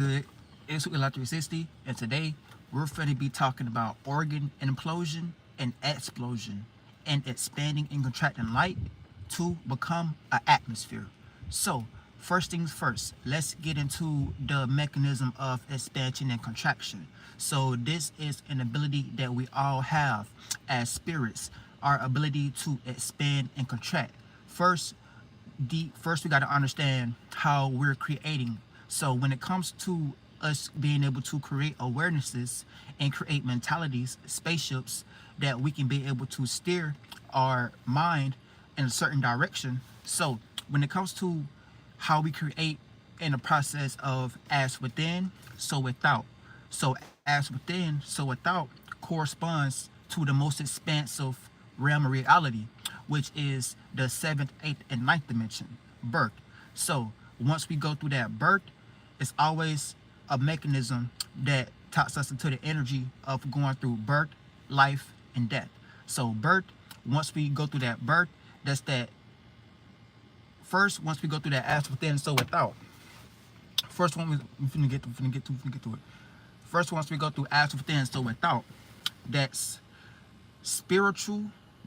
good? It's Lite 360, and today we're going to be talking about organ implosion and explosion and expanding and contracting light to become an atmosphere. So, first things first, let's get into the mechanism of expansion and contraction. So, this is an ability that we all have as spirits, our ability to expand and contract. First we got to understand how we're creating. So when it comes to us being able to create awarenesses and create mentalities, spaceships that we can be able to steer our mind in a certain direction. So when it comes to how we create in the process of as within, so without. So as within, so without corresponds to the most expansive realm of reality, which is the seventh, eighth, and ninth dimension, birth. So once we go through that birth, it's always a mechanism that talks us into the energy of going through birth, life, and death. So birth, once we go through that birth, that's that first, once we go through that as within, so without. First one we finna get to it. First, once we go through as within, so without, that's spiritual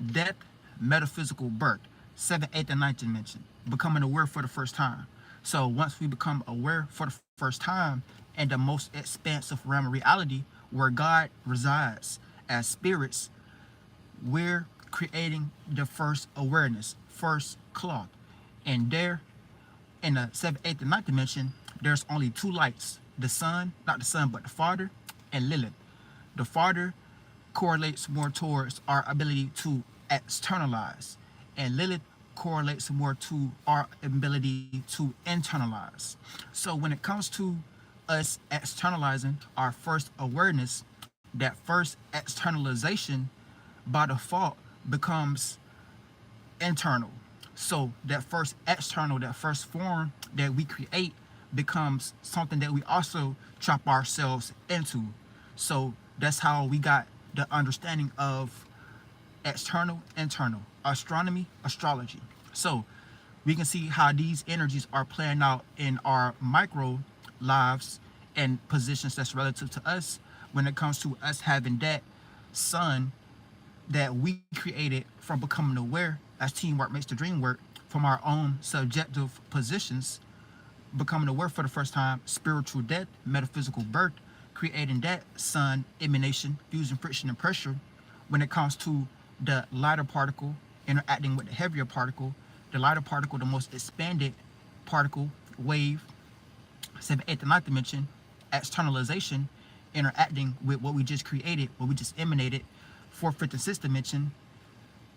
death, metaphysical birth, 7th, 8th, and ninth dimension, becoming aware for the first time. So once we become aware for the first time in the most expansive realm of reality where God resides as spirits, we're creating the first awareness, first cloth. And there, in the 7th, 8th, and ninth dimension, there's only two lights, the sun, not the sun, but the Father, and Lilith. The Father correlates more towards our ability to externalize, and Lilith correlates more to our ability to internalize. So when it comes to us externalizing our first awareness, that first externalization by default becomes internal. So that first external, that first form that we create becomes something that we also trap ourselves into. So that's how we got the understanding of external, internal, astronomy, astrology. So we can see how these energies are playing out in our micro lives and positions that's relative to us when it comes to us having that sun that we created from becoming aware as teamwork makes the dream work from our own subjective positions, becoming aware for the first time, spiritual death, metaphysical birth, creating that sun emanation, fusion, friction, and pressure. When it comes to the lighter particle interacting with the heavier particle, the lighter particle, the most expanded particle, wave, 7th, 8th, and ninth dimension, externalization, interacting with what we just created, what we just emanated, 4th, 5th, and 6th dimension,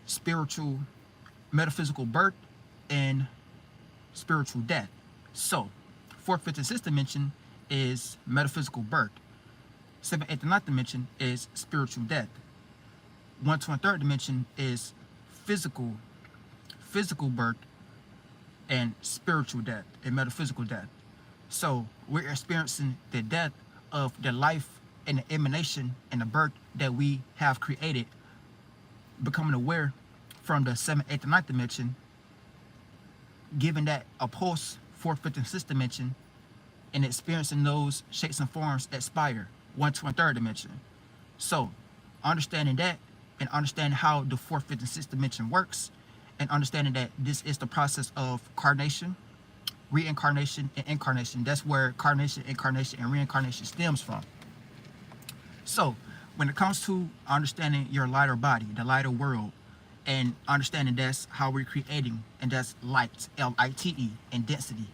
spiritual, metaphysical birth, and spiritual death. So, 4th, 5th, and 6th dimension is metaphysical birth. 7th, 8th, and ninth dimension is spiritual death. 1, 2, and 3rd dimension is physical birth and spiritual death and metaphysical death. So we're experiencing the death of the life and the emanation and the birth that we have created, becoming aware from the 7th, 8th, and ninth dimension, giving that a pulse, 4th, 5th, and 6th dimension, and experiencing those shapes and forms expire, 1, 2, and 3rd dimension. So understanding that and understanding how the 4th, 5th, and 6th dimension works, and understanding that this is the process of carnation, reincarnation, and incarnation. That's where carnation, incarnation, and reincarnation stems from. So when it comes to understanding your lighter body, the lighter world, and understanding that's how we're creating, and that's light, L-I-T-E, and density,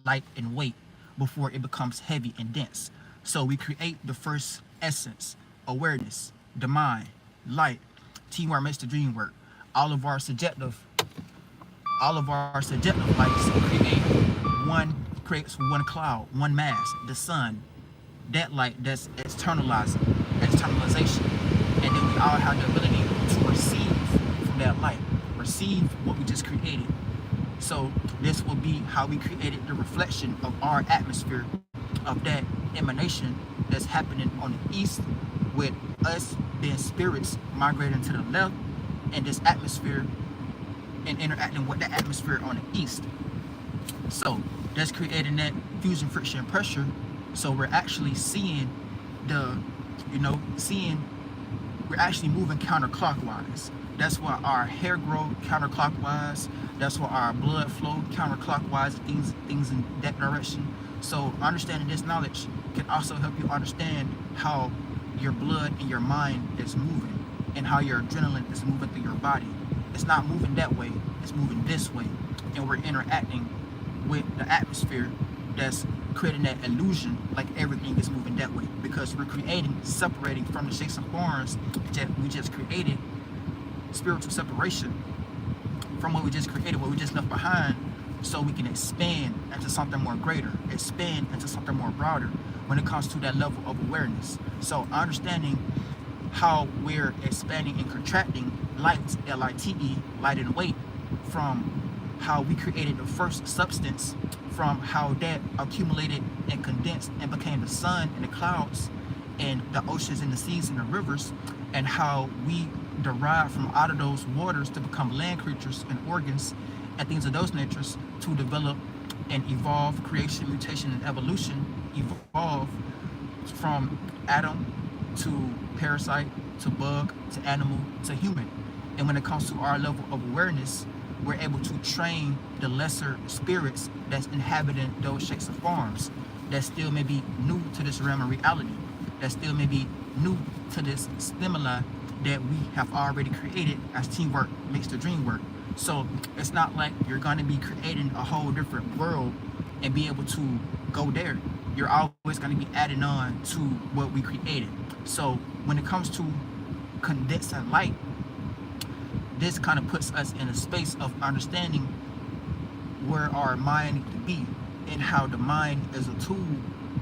light and weight, before it becomes heavy and dense. So we create the first essence, awareness, the mind, light, teamwork makes the dream work. All of our subjective lights creates one cloud, one mass, the sun. That light, that's externalization. And then we all have the ability to receive from that light, receive what we just created. So this will be how we created the reflection of our atmosphere, of that emanation that's happening on the east, with us being spirits migrating to the left, and this atmosphere and interacting with the atmosphere on the east. So that's creating that fusion, friction, and pressure So we're actually seeing the, seeing, we're actually moving counterclockwise. That's why our hair grow counterclockwise. That's why our blood flow counterclockwise. Things in that direction. So understanding this knowledge can also help you understand how your blood and your mind is moving, and how your adrenaline is moving through your body. It's not moving that way. It's moving this way, and we're interacting with the atmosphere that's creating that illusion like everything is moving that way, because we're creating, separating from the shapes and forms that we just created, spiritual separation from what we just created, what we just left behind, so we can expand into something more greater, expand into something more broader when it comes to that level of awareness. So understanding how we're expanding and contracting light, L-I-T-E, light and weight, from how we created the first substance, from how that accumulated and condensed and became the sun and the clouds and the oceans and the seas and the rivers, and how we derived from out of those waters to become land creatures and organs and things of those natures, to develop and evolve, creation, mutation, and evolution, evolve from atom to parasite to bug to animal to human. And when it comes to our level of awareness, we're able to train the lesser spirits that's inhabiting those shapes and forms, that still may be new to this realm of reality, that still may be new to this stimuli that we have already created, as teamwork makes the dream work. So it's not like you're going to be creating a whole different world and be able to go there. You're always going to be adding on to what we created. So when it comes to condensing light, this kind of puts us in a space of understanding where our mind needs to be, and how the mind is a tool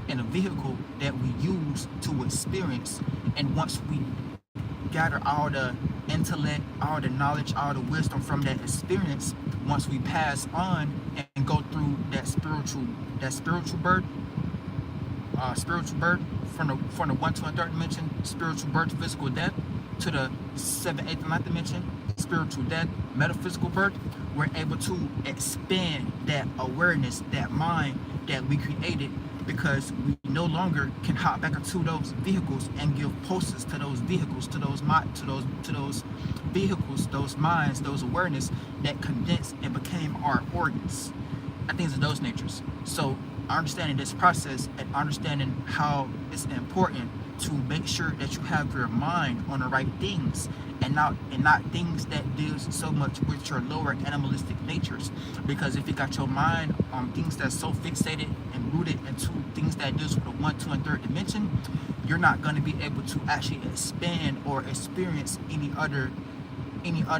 and a vehicle that we use to experience. And once we gather all the intellect, all the knowledge, all the wisdom from that experience, once we pass on and go through that spiritual birth, from the 1, 2, and 3rd dimension, spiritual birth, physical death, to the 7th, 8th, and 9th dimension, spiritual death, metaphysical birth, we're able to expand that awareness, that mind that we created, because we no longer can hop back into those vehicles and give pulses to those vehicles, to those vehicles, those minds, those awareness that condensed and became our organs and things of those natures. So understanding this process and understanding how it's important to make sure that you have your mind on the right things, and not things that deals so much with your lower animalistic natures. Because if you got your mind on things that's so fixated and rooted into things that deals with the 1, 2, and 3rd dimension, you're not going to be able to actually expand or experience any other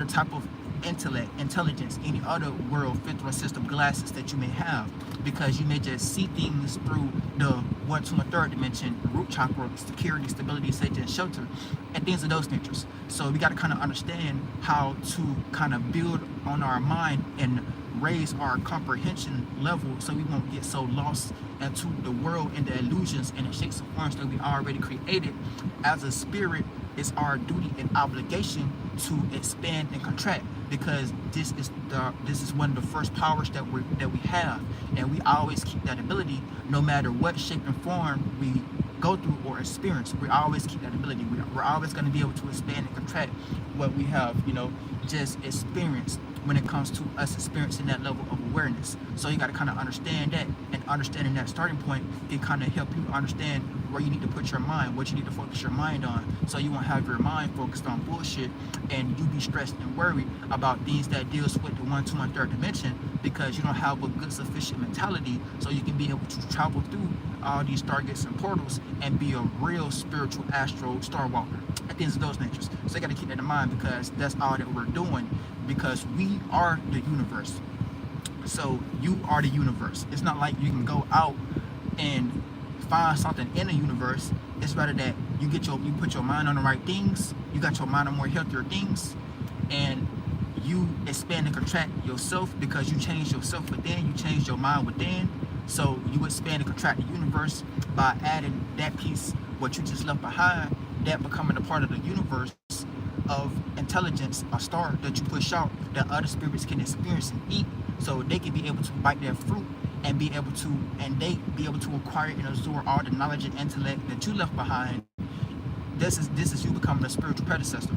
type of intelligence, any other world filtering system glasses that you may have, because you may just see things through the 1, 2, and 3rd dimension, root chakra, security, stability, safety, and shelter, and things of those natures. So we got to kind of understand how to kind of build on our mind and raise our comprehension level, so we won't get so lost into the world and the illusions and the shapes and forms that we already created. As a spirit, it's our duty and obligation to expand and contract, because this is one of the first powers that we have, and we always keep that ability no matter what shape and form we go through or experience. We always keep that ability. We're always going to be able to expand and contract what we have, just experienced when it comes to us experiencing that level of awareness. So you got to kind of understand that, and understanding that starting point can kind of help you understand where you need to put your mind, what you need to focus your mind on, so you won't have your mind focused on bullshit and you be stressed and worried about things that deals with the 1, 2, and 3rd dimension, because you don't have a good sufficient mentality, so you can be able to travel through all these stargates and portals and be a real spiritual astro star walker and things of those natures. So you got to keep that in mind, because that's all that we're doing, because we are the universe. So you are the universe. It's not like you can go out and find something in the universe. It's rather that you put your mind on the right things, you got your mind on more healthier things, and you expand and contract yourself, because you change yourself within, you change your mind within. So you expand and contract the universe by adding that piece, what you just left behind, that becoming a part of the universe of intelligence, a star that you push out, that other spirits can experience and eat, so they can be able to bite their fruit and they be able to acquire and absorb all the knowledge and intellect that you left behind. This is you becoming a spiritual predecessor.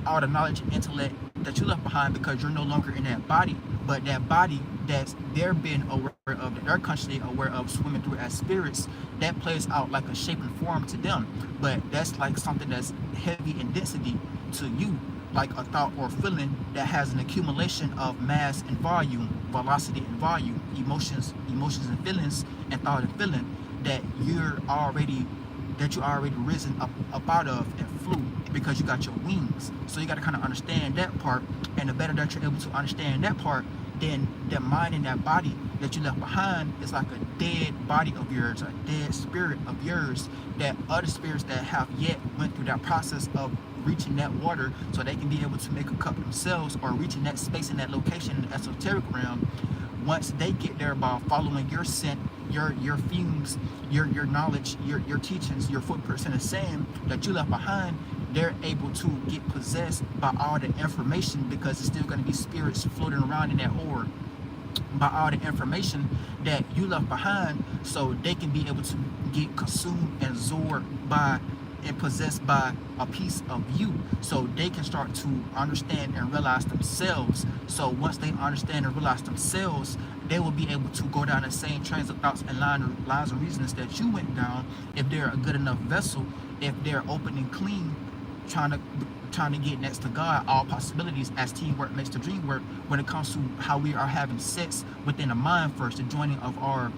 All the knowledge and intellect that you left behind, because you're no longer in that body, but that body that's they're being aware of, that they're consciously aware of, swimming through as spirits, that plays out like a shape and form to them. But that's like something that's heavy in density to you, like a thought or feeling that has an accumulation of mass and volume, velocity and volume, emotions and feelings, and thought and feeling that you already risen up out of and flew, because you got your wings. So you got to kind of understand that part, and the better that you're able to understand that part, then that mind and that body that you left behind is like a dead body of yours, a dead spirit of yours, that other spirits that have yet went through that process of reaching that water so they can be able to make a cup themselves, or reaching that space in that location in the esoteric realm. Once they get there by following your scent, your fumes, your knowledge, your teachings, your footprints in the sand that you left behind, they're able to get possessed by all the information, because it's still going to be spirits floating around in that orb, by all the information that you left behind, so they can be able to get consumed and absorbed by and possessed by a piece of you, so they can start to understand and realize themselves. So once they understand and realize themselves, they will be able to go down the same trains of thoughts and lines of reasons that you went down, if they're a good enough vessel, if they're open and clean, trying to get next to God, all possibilities, as teamwork makes the dream work, when it comes to how we are having sex within the mind first, the joining of our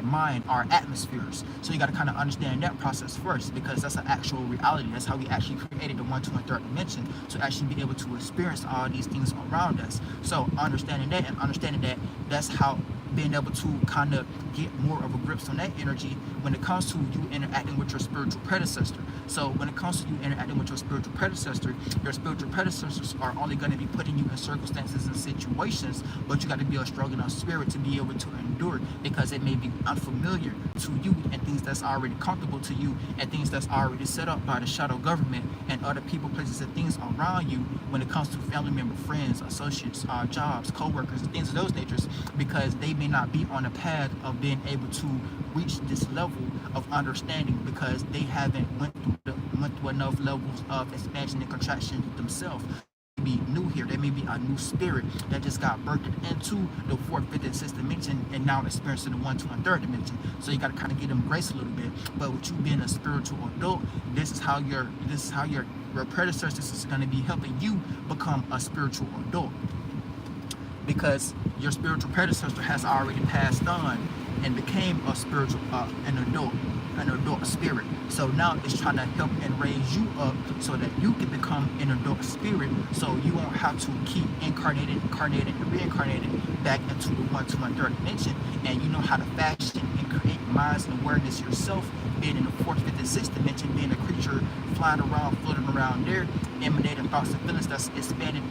mind, our atmospheres. So you got to kind of understand that process first, because that's an actual reality. That's how we actually created the 1, 2, and 3rd dimension, to actually be able to experience all these things around us. So understanding that, and understanding that that's how being able to kind of get more of a grip on that energy when it comes to you interacting with your spiritual predecessor. So when it comes to you interacting with your spiritual predecessors are only going to be putting you in circumstances and situations, but you got to be a strong enough spirit to be able to endure, because it may be unfamiliar to you, and things that's already comfortable to you, and things that's already set up by the shadow government and other people, places, and things around you, when it comes to family member, friends, associates, jobs, co-workers, and things of those natures, because they may not be on a path of being able to reach this level of understanding, because they haven't went through enough levels of expansion and contraction themselves. Be new here. There may be a new spirit that just got birthed into the 4th, 5th, and 6th dimension, and now experiencing the 1, 2, and 3rd dimension. So you got to kind of give them grace a little bit. But with you being a spiritual adult, this is how your predecessors is going to be helping you become a spiritual adult, because your spiritual predecessor has already passed on and became a spiritual an adult spirit. So now it's trying to help and raise you up so that you can become an adult spirit, so you won't have to keep incarnating and reincarnating back into the 1, 2, and 3rd dimension. And you know how to fashion and create minds and awareness yourself, being in the 4th, 5th, and 6th dimension, being a creature flying around, floating around there, emanating thoughts and feelings that's expanding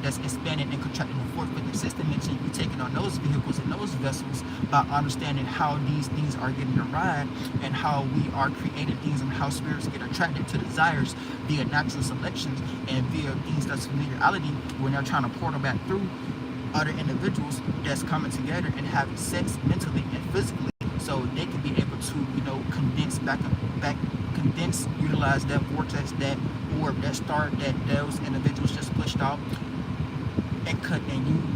and contracting the 4th, 5th, and 6th dimension. You're taking on those vehicles and those vessels by understanding how these things are getting a ride, and how we are creating things, and how spirits get attracted to desires via natural selections and via things that's familiarity, when they're trying to portal back through other individuals that's coming together and having sex mentally and physically, so they can be able to, condense, utilize that vortex, that orb, that star that those individuals just pushed out, and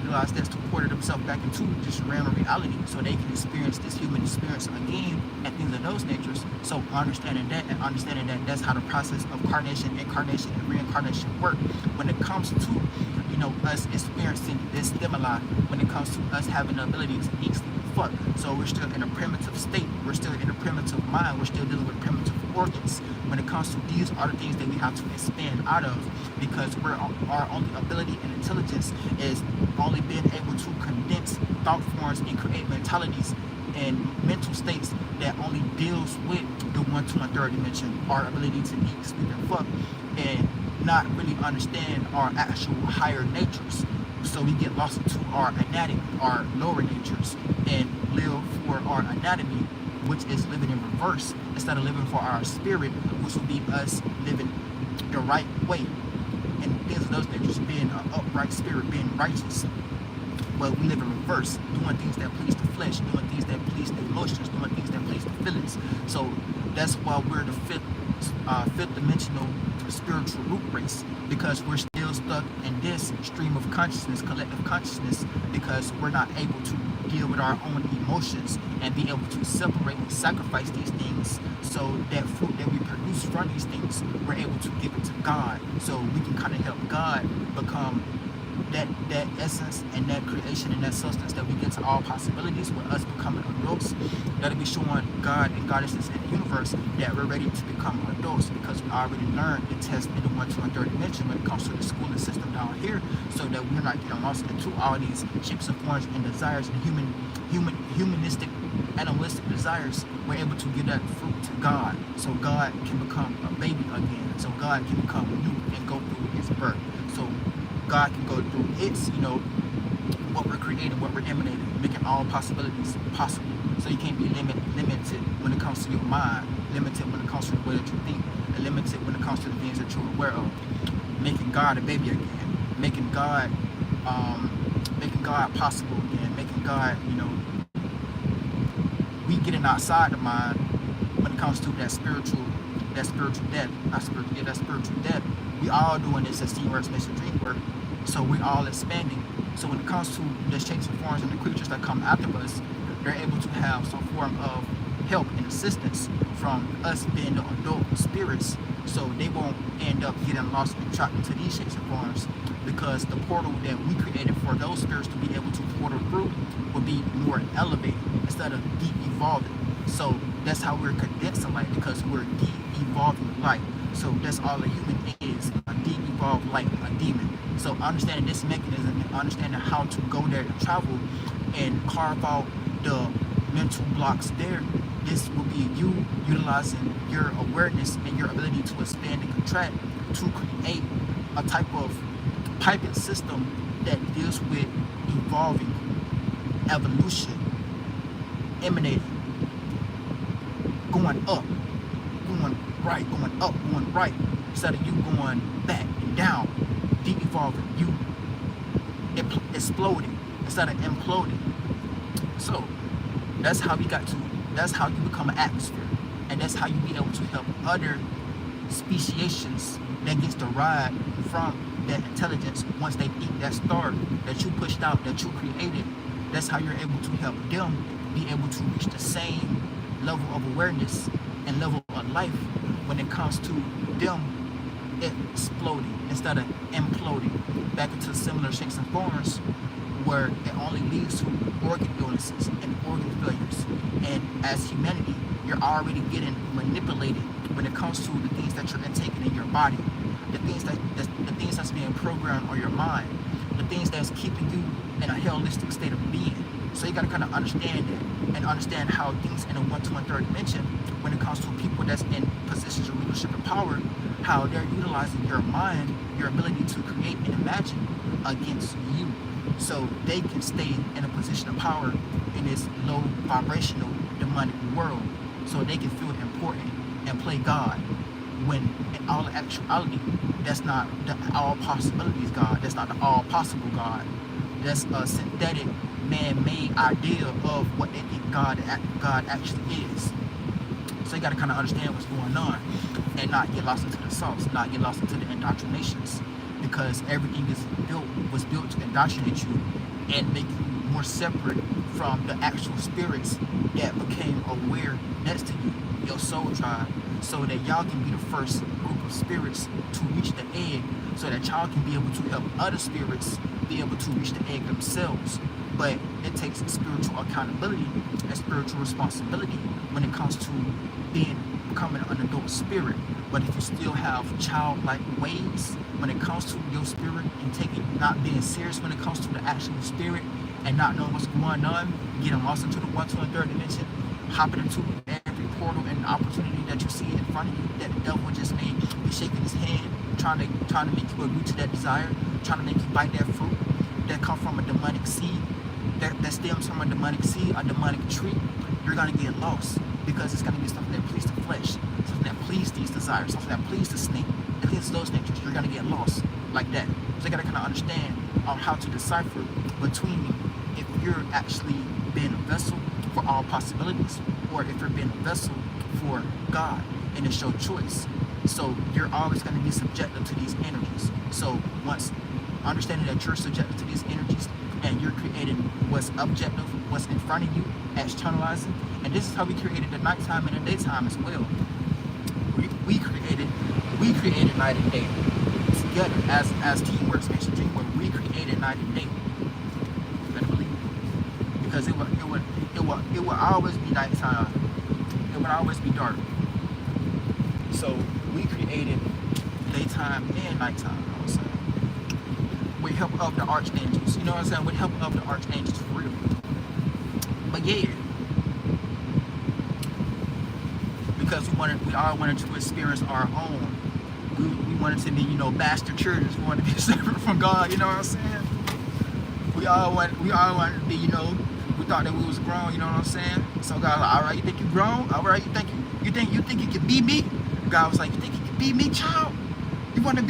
utilize that to portal themselves back into this realm of reality, so they can experience this human experience again, and things of those natures. So understanding that, and understanding that that's how the process of carnation, incarnation, and reincarnation work when it comes to us experiencing this stimuli, when it comes to us having the ability to eat, sleep, and fuck. So we're still in a primitive state, we're still in a primitive mind, we're still dealing with primitive organs. When it comes to these are the things that we have to expand out of, because our only ability and intelligence is only being able to condense thought forms and create mentalities and mental states that only deals with the 1, 2, and 3rd dimension, our ability to eat, sleep, and fuck, and not really understand our actual higher natures. So we get lost into our anatomy, our lower natures, and live for our anatomy, which is living in reverse, instead of living for our spirit, which will be us living the right way, and things of those natures, being an upright spirit, being righteous. But we live in reverse, doing things that please the flesh, doing things that please the emotions, doing things that please the feelings. So that's why we're the fifth dimensional spiritual root race, because we're still stuck in this stream of consciousness, collective consciousness, because we're not able to deal with our own emotions and be able to separate and sacrifice these things, so that fruit that we produce from these things, we're able to give it to God, so we can kind of help God become that essence and that creation and that substance that we get to all possibilities with us becoming adults. That'll be showing God and goddesses in the universe that we're ready to become adults, because we already learned the test in the 1, 2, and 3 dimension when it comes to the schooling system down here, so that we're not getting lost into all these shapes and forms and desires and humanistic, animalistic desires. We're able to give that fruit to God, so God can become a baby again, so God can become new and go through his birth, so God can go through its, what we're creating, what we're emanating, making all possibilities possible. So you can't be limited when it comes to your mind, limited when it comes to the way that you think, and limited when it comes to the things that you're aware of. Making God a baby again, making God possible again, making God, we getting outside the mind when it comes to that spiritual death, that spiritual death. We all doing this as teamwork makes the dream work. So we all expanding. So when it comes to the shapes and forms and the creatures that come after us, they're able to have some form of help and assistance from us being the adult spirits, so they won't end up getting lost and trapped into these shapes and forms, because the portal that we created for those spirits to be able to portal through will be more elevated instead of de-evolving. So that's how we're condensing light, because we're de-evolving light. So that's all a human is, a de-evolved light, a demon. So understanding this mechanism and understanding how to go there and travel and carve out the mental blocks there, this will be you utilizing your awareness and your ability to expand and contract to create a type of piping system that deals with evolving, evolution, emanating, going up, going right, going up, going right, instead of you going back and down, de-evolving, you exploding instead of imploding. So that's how you become an atmosphere, and that's how you be able to help other speciations that gets derived from that intelligence once they eat that star that you pushed out, that you created. That's how you're able to help them be able to reach the same level of awareness and level of life when it comes to them exploding instead of imploding back into similar shapes and forms, where it only leads to organ illnesses and organ failures. And as humanity, you're already getting manipulated when it comes to the things that you're intaking in your body, the things that's being programmed on your mind, the things that's keeping you in a holistic state of being. So you got to kind of understand that, and understand how things in a 1, 2, and 3 dimension, when it comes to people that's in positions of leadership and power, how they're utilizing your mind, your ability to create and imagine against you, so they can stay in a position of power in this low vibrational demonic world, so they can feel important and play God, when in all actuality that's not the all possibilities God, that's not the all possible God, that's a synthetic man-made idea of what they think God actually is. So you got to kind of understand what's going on and not get lost into the sauce, not get lost into the indoctrinations, because everything was built to indoctrinate you and make you more separate from the actual spirits that became aware next to you, your soul tribe, so that y'all can be the first group of spirits to reach the egg, so that y'all can be able to help other spirits be able to reach the egg themselves. But it takes spiritual accountability and spiritual responsibility when it comes to becoming an adult spirit. But if you still have childlike ways when it comes to your spirit, and not being serious when it comes to the actual spirit, and not knowing what's going on, getting lost into the 1, 2, and 3 dimension, hopping into every portal and opportunity that you see in front of you, that the devil just may be shaking his hand, trying to make you agree to that desire, trying to make you bite that fruit that come from a demonic seed, that stems from a demonic seed, a demonic tree. You're gonna get lost, because it's gonna be something that pleases the flesh, something that pleases these desires, something that pleases the snake, that pleases those natures. You're gonna get lost like that. So you gotta kind of understand how to decipher between if you're actually being a vessel for all possibilities, or if you're being a vessel for God, and it's your choice. So you're always going to be subjective to these energies. So once understanding that you're subjective to these energies, and you're creating what's objective, what's in front of you, externalizing, and this is how we created the nighttime and the daytime as well. We created night and day together as teamwork, space and dreamwork. We created night and day. You better believe it, because it would always be nighttime. It would always be dark. So we created daytime and nighttime, I would say, with help of the archangels. You know what I'm saying? With help of the archangels, for real. But yeah, because we all wanted to experience our own. We wanted to be, bastard children. We wanted to be separate from God. You know what I'm saying? We all wanted to be, we thought that we was grown. You know what I'm saying? So God was like, all right, you think you grown? All right, you think you can be me? God was like, you think you can be me, child? You want to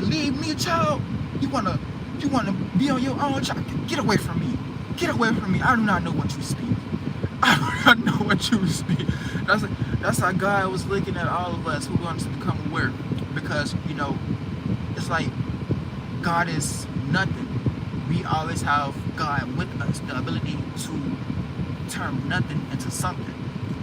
leave me, child? You want to be on your own, child? Get away from me. Get away from me. I do not know what you speak. I do not know what you speak. That's how God was looking at all of us who wanted to become aware. Because, it's like God is nothing. We always have God with us, the ability to turn nothing into something.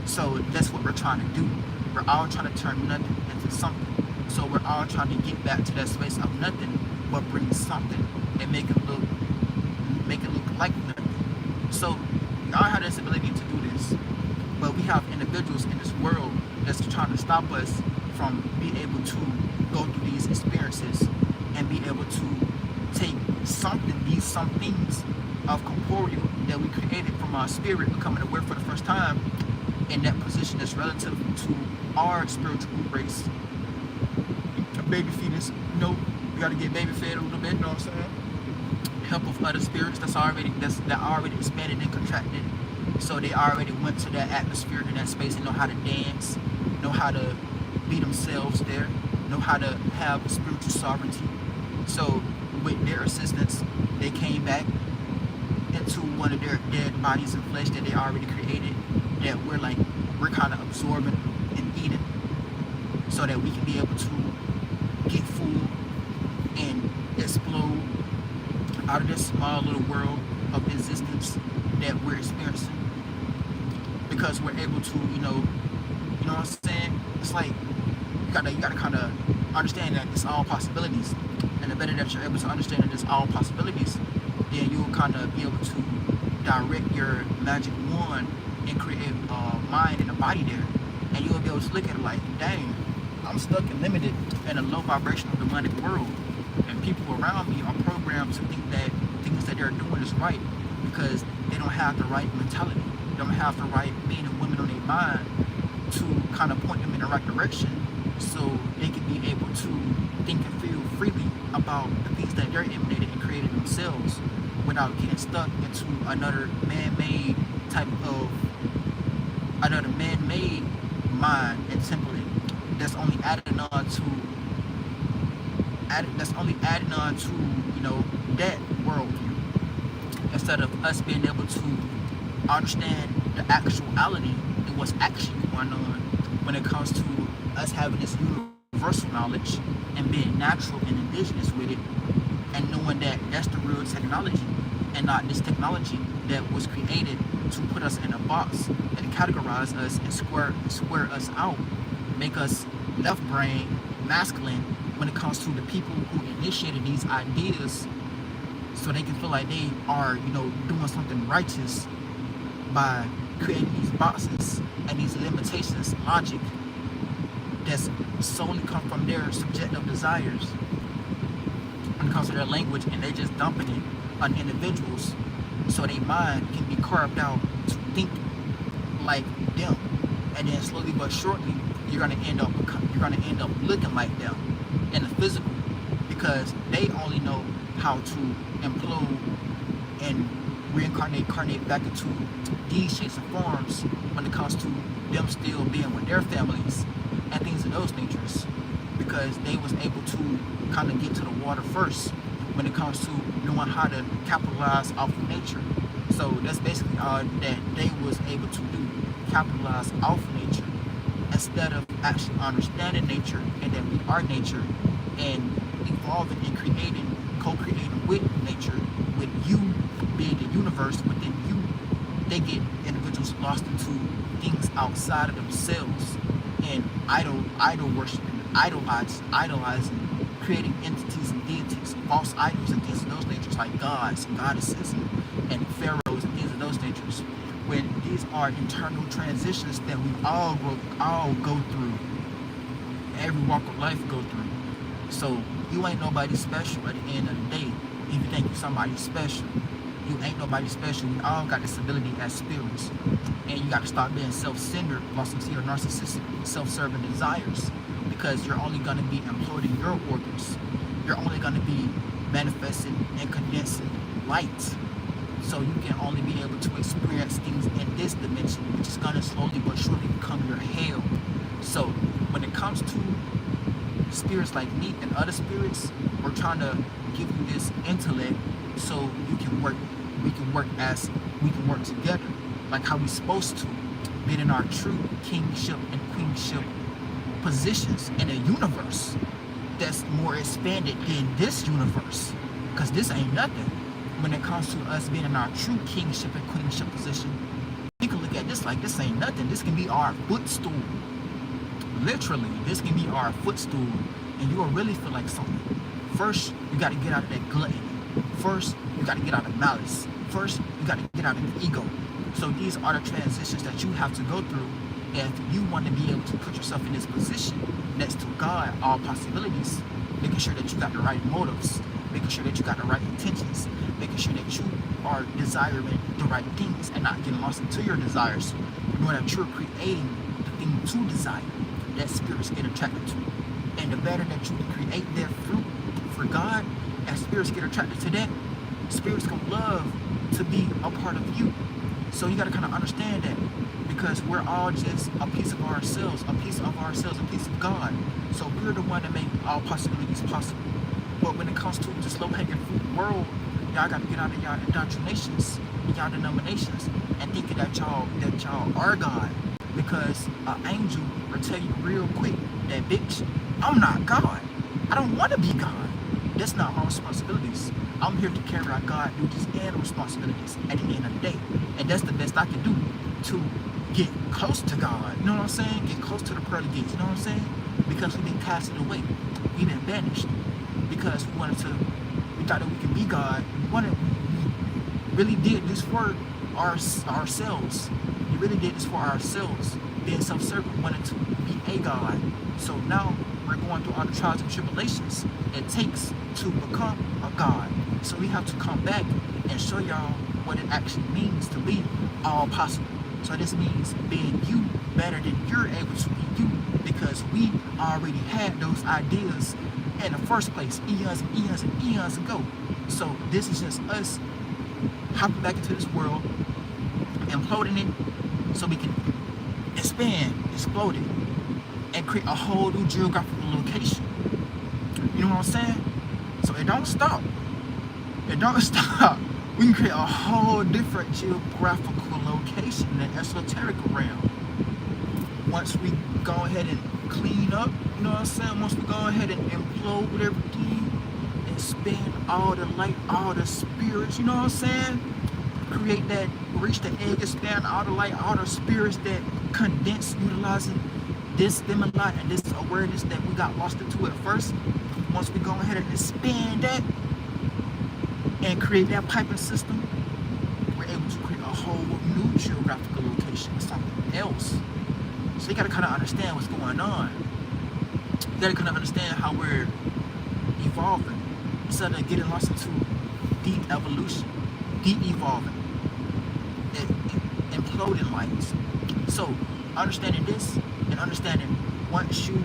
So that's what we're trying to do. We're all trying to turn nothing into something. So we're all trying to get back to that space of nothing, but bring something and make it look like nothing. So God had this ability to do this, but we have individuals in this world that's trying to stop us from being able to go through these experiences and be able to take some things of corporeal that we created from our spirit, becoming aware for the first time in that position that's relative to our spiritual race. A baby fetus, we got to get baby fed a little bit, you know what I'm saying? Help of other spirits that already expanded and contracted. So they already went to that atmosphere and that space and know how to dance, know how to be themselves there, know how to have spiritual sovereignty. So with their assistance, they came back into one of their dead bodies and flesh that they already created, that we're kind of absorbing and eating, so that we can be able to get full and explode out of this small little world of existence that we're experiencing. Because we're able to, you know what I'm saying? It's like you gotta kind of understand that it's all possibilities, and the better that you're able to understand that it's all possibilities, then you'll kind of be able to direct your magic wand and create a mind and a body there, and you'll be able to look at it like, dang, I'm stuck and limited in a low vibrational demonic world, and people around me are programmed to think that things that they're doing is right because they don't have the right mentality, they don't have the right men and women on their mind to kind of point them in the right direction, so they can be able to think and feel freely about the things that they're emanated and created themselves, without getting stuck into another man-made mind and template that's only adding on to that worldview, instead of us being able to understand the actuality and what's actually going on when it comes to us having this universal knowledge and being natural and indigenous with it, and knowing that that's the real technology and not this technology that was created to put us in a box and categorize us and square us out, make us left brain masculine when it comes to the people who initiated these ideas, so they can feel like they are, doing something righteous by creating these boxes and these limitations, logic that's solely come from their subjective desires when it comes to their language, and they're just dumping it on individuals so their mind can be carved out to think like them, and then slowly but surely you're gonna end up looking like them in the physical, because they only know how to implode and reincarnate back into these shapes and forms when it comes to them still being with their families and things of those natures, because they was able to kind of get to the water first when it comes to knowing how to capitalize off of nature. So that's basically all that they was able to do, capitalize off nature, instead of actually understanding nature and that we are nature, and evolving and creating, co-creating with nature, with you being the universe within you. They get individuals lost into things outside of themselves and idol worshiping, idolizing, creating entities and deities, false idols and things of those natures, like gods and goddesses and pharaohs and things of those natures. When these are internal transitions that we all go through, every walk of life go through. So you ain't nobody special at the end of the day. If you think you're somebody special, you ain't nobody special. We all got this ability as spirits, and you got to stop being self-centered, lost into your narcissistic, self-serving desires, because you're only going to be imploding your organs. You're only going to be manifesting and condensing light. So you can only be able to experience things in this dimension, which is going to slowly but surely become your hell. So when it comes to spirits like me and other spirits, we're trying to give you this intellect so you can work, we can work together like how we're supposed to, being in our true kingship and queenship positions in a universe that's more expanded than this universe, because this ain't nothing. When it comes to us being in our true kingship and queenship position, you can look at this like this ain't nothing. This can be our footstool. Literally, this can be our footstool, and you will really feel like something. First, you got to get out of that gluttony. First, you got to get out of malice. First, you got to get out of ego. So these are the transitions that you have to go through if you want to be able to put yourself in this position next to God, all possibilities, making sure that you got the right motives, making sure that you got the right intentions, making sure that you are desiring the right things and not getting lost into your desires, knowing that you're creating the thing to desire that spirits get attracted to. And the better that you create their fruit for God, as spirits get attracted to that, spirits gonna love to be a part of you. So you gotta kind of understand that, because we're all just a piece of ourselves, a piece of God. So we're the one that make all possibilities possible. But when it comes to the slow hanging fruit world, y'all gotta get out of y'all indoctrinations, y'all denominations, and thinking that y'all are God. Because an angel will tell you real quick that, bitch, I'm not God. I don't want to be God. That's not my responsibilities. I'm here to carry out God duties and responsibilities at the end of the day. And that's the best I can do to get close to God. You know what I'm saying? Get close to the pearly gates. You know what I'm saying? Because we've been casted away. We've been banished. Because we thought that we could be God. We really did this for ourselves. We really did this for ourselves. Being self-serving, wanted to be a God. So now we're going through all the trials and tribulations it takes to become a God. So we have to come back and show y'all what it actually means to be all possible. So this means being you better than you're able to be you, because we already had those ideas in the first place, eons and eons and eons ago. So this is just us hopping back into this world, imploding it, so we can expand, explode it, and create a whole new geographical location. You know what I'm saying? So it don't stop. It don't stop. We can create a whole different geographical location in the esoteric realm. Once we go ahead and clean up, you know what I'm saying? Once we go ahead and implode everything, expand all the light, all the spirits, you know what I'm saying? Create that, reach the egg, expand all the light, all the spirits that condense, utilizing this stimuli and this awareness that we got lost into at first. Once we go ahead and expand that and create that piping system, we're able to create a whole new geographical location, something else. So you gotta kind of understand what's going on. You gotta kind of understand how we're evolving instead of getting lost into deep evolution, deep evolving, imploding lights. So understanding this and understanding once you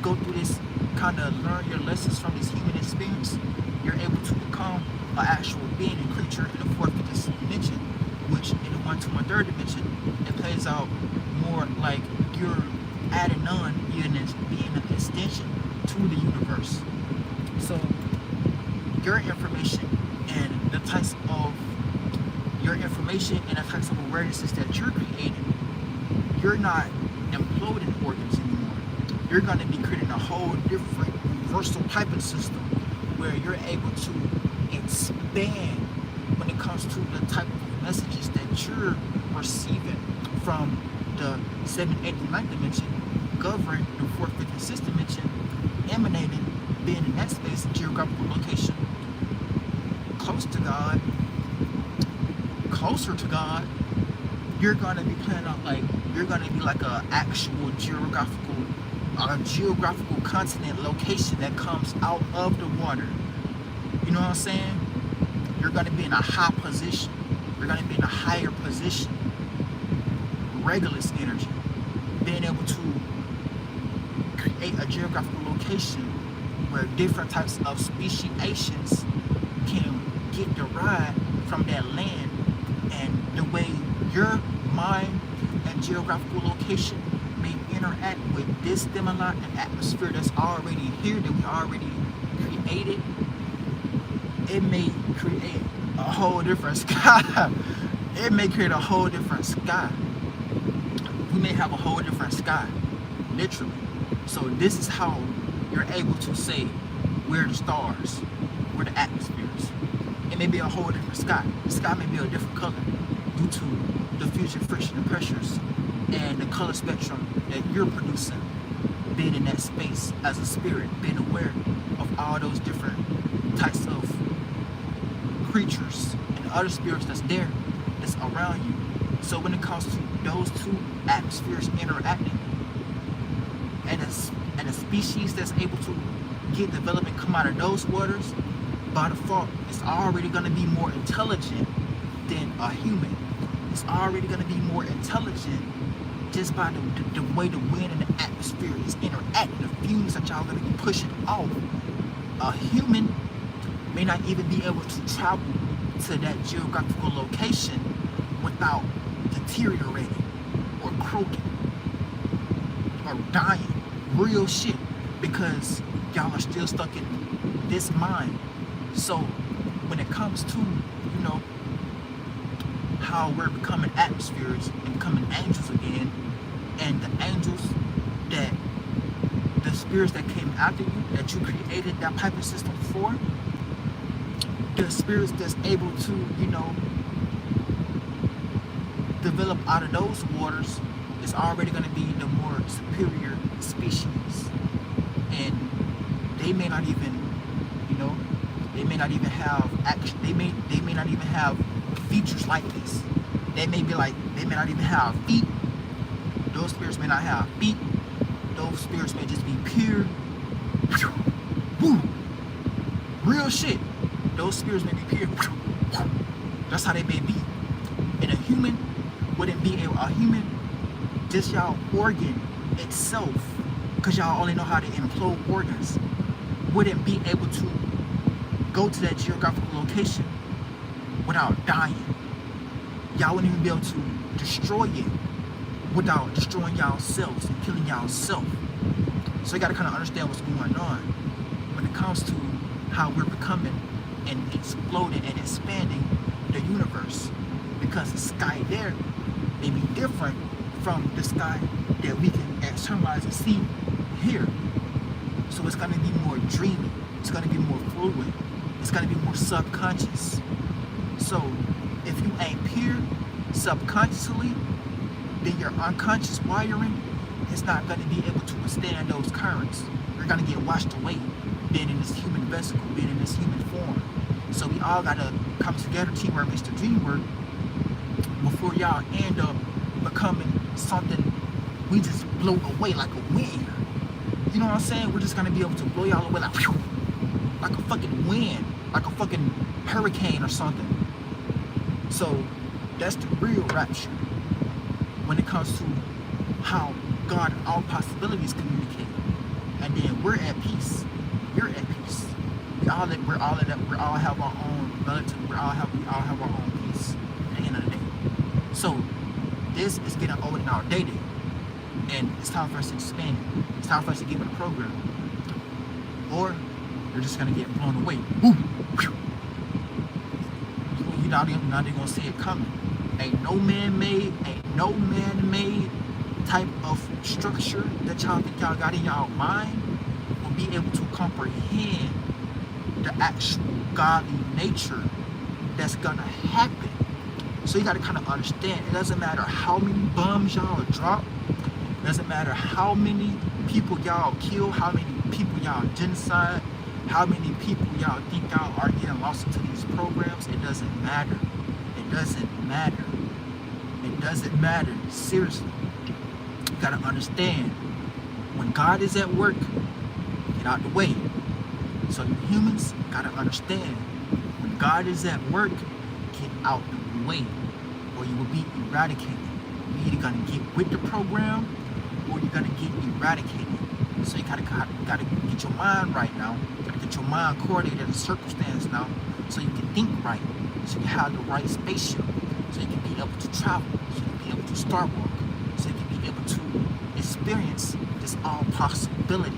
go through this, kind of learn your lessons from this human experience, you're able to become an actual being and creature in the fourth dimension, which in the 1, 2, and 3rd dimension, it plays out more like you're adding on, being an extension to the universe. So your information and the types of your information and the types of awarenesses that you're creating, you're not imploding organs anymore. You're going to be creating a whole different universal piping system where you're able to expand when it comes to the type of messages that you're receiving from the 7th, 8th, and 9th dimension, govern the 4th, 5th, and 6th dimension, emanating, being in that space, geographical location, close to God, closer to God. You're gonna be playing out like you're gonna be like a actual geographical continent location that comes out of the water. You know what I'm saying? You're gonna be in a high position. You're gonna be in a higher position. Regulus energy, being able to create a geographical location where different types of speciations can get derived from that land, and the way your mind and geographical location may interact with this stimuli and atmosphere that's already here, that we already created, it may create a whole different sky. It may create a whole different sky. We may have a whole different sky, literally. So this is how you're able to say we're the stars, we're the atmospheres. It may be a whole different sky. The sky may be a different color due to the fusion, friction, and pressures and the color spectrum that you're producing, being in that space as a spirit, being aware of all those different types of creatures and other spirits that's there, that's around you. So when it comes to those two atmospheres interacting, and a species that's able to get developed and come out of those waters, by default, it's already going to be more intelligent than a human. It's already going to be more intelligent just by the way the wind and the atmosphere is interacting, the fumes that y'all going to be pushing off. A human may not even be able to travel to that geographical location without deteriorating or croaking or dying. Real shit, because y'all are still stuck in this mind. So when it comes to, you know, how we're becoming atmospheres and becoming angels again, and the angels that the spirits that came after you, that you created that piping system for, the spirits that's able to, you know, develop out of those waters is already going to be the more superior species. And they may not even, you know, they may not even have action. They may not even have features like this. They may be like, they may not even have feet. Those spirits may not have feet. Those spirits may just be pure, woo, real shit. Those spirits may be pure. That's how they may be. And a human wouldn't be a human, just y'all organ itself, because y'all only know how to implode organs, wouldn't be able to go to that geographical location without dying. Y'all wouldn't even be able to destroy it without destroying y'allselves and killing y'allself. So you gotta kind of understand what's going on when it comes to how we're becoming and exploding and expanding the universe, because the sky there may be different from the sky that we can externalize and see here. So it's gonna be more dreamy, it's gonna be more fluid, it's gonna be more subconscious. So if you ain't pure subconsciously, then your unconscious wiring is not gonna be able to withstand those currents. You're gonna get washed away, being in this human vesicle, being in this human form. So we all gotta come together, teamwork makes the dream work, before y'all end up becoming something we just blow away like a wind. You know what I'm saying? We're just gonna be able to blow y'all away like a fucking wind, like a fucking hurricane or something. So that's the real rapture when it comes to how God and all possibilities communicate. And then we're at peace. You're at peace. We all have our own relative. We all have our own peace at the end of the day. So this is getting old and outdated, and it's time for us to expand it. It's time for us to give it a program, or You're just gonna get blown away. Boom. You're not even gonna see it coming. Ain't no man-made type of structure that y'all think y'all got in y'all mind will be able to comprehend the actual godly nature that's gonna happen. So you gotta kind of understand, it doesn't matter how many bums y'all drop, it doesn't matter how many people y'all kill, how many people y'all genocide, how many people y'all think y'all are getting lost into these programs. It doesn't matter. It doesn't matter. It doesn't matter. Seriously. You gotta understand, when God is at work, get out the way. So you humans gotta understand, when God is at work, get out the way, or you will be eradicated. You're either gonna get with the program, or you're gonna get eradicated. So you gotta get your mind right now. You gotta get your mind coordinated in a circumstance now, so you can think right, so you have the right spaceship, so you can be able to travel, so you can be able to start work, so you can be able to experience this all possibility,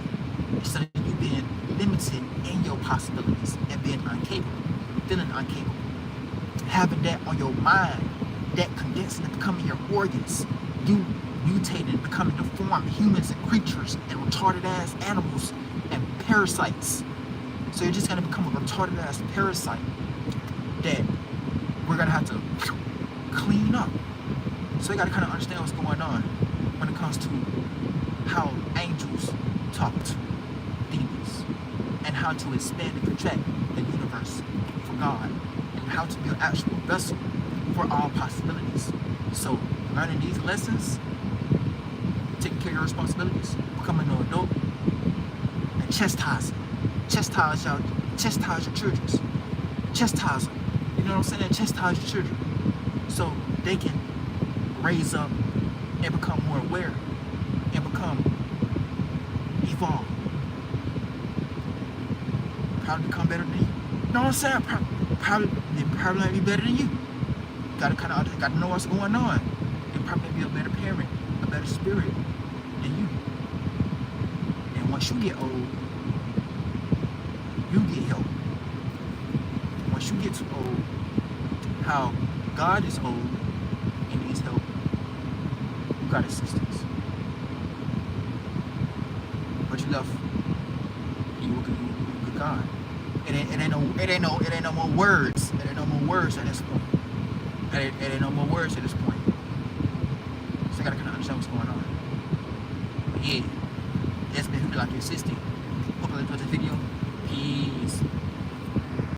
instead of you being limited in your possibilities and being incapable, feeling incapable. Having that on your mind, that condensing and becoming your organs, you mutating, becoming deformed humans and creatures and retarded ass animals and parasites. So you're just gonna become a retarded ass parasite that we're gonna have to clean up. So you gotta kind of understand what's going on when it comes to how angels talk to demons, and how to expand and contract the universe for God, and how to be an actual vessel for all possibilities. So learning these lessons, taking care of your responsibilities, becoming an adult, and chastise your children. Chastise them. You know what I'm saying? Chastise your children, so they can raise up and become more aware and evolve. Probably become better than you. You know what I'm saying? They probably might be better than you. Gotta know what's going on. They probably be a better parent, a better spirit than you. And once you get old, you get help. Once you get too old, how God is old and needs help, you got assistance. But you left, you with God. It ain't no more words. It ain't no more words at this point. It ain't no more words at this point. So I gotta kind of understand what's going on. But yeah, that's been Who Like Your Sister. Hope you enjoyed the video. Peace.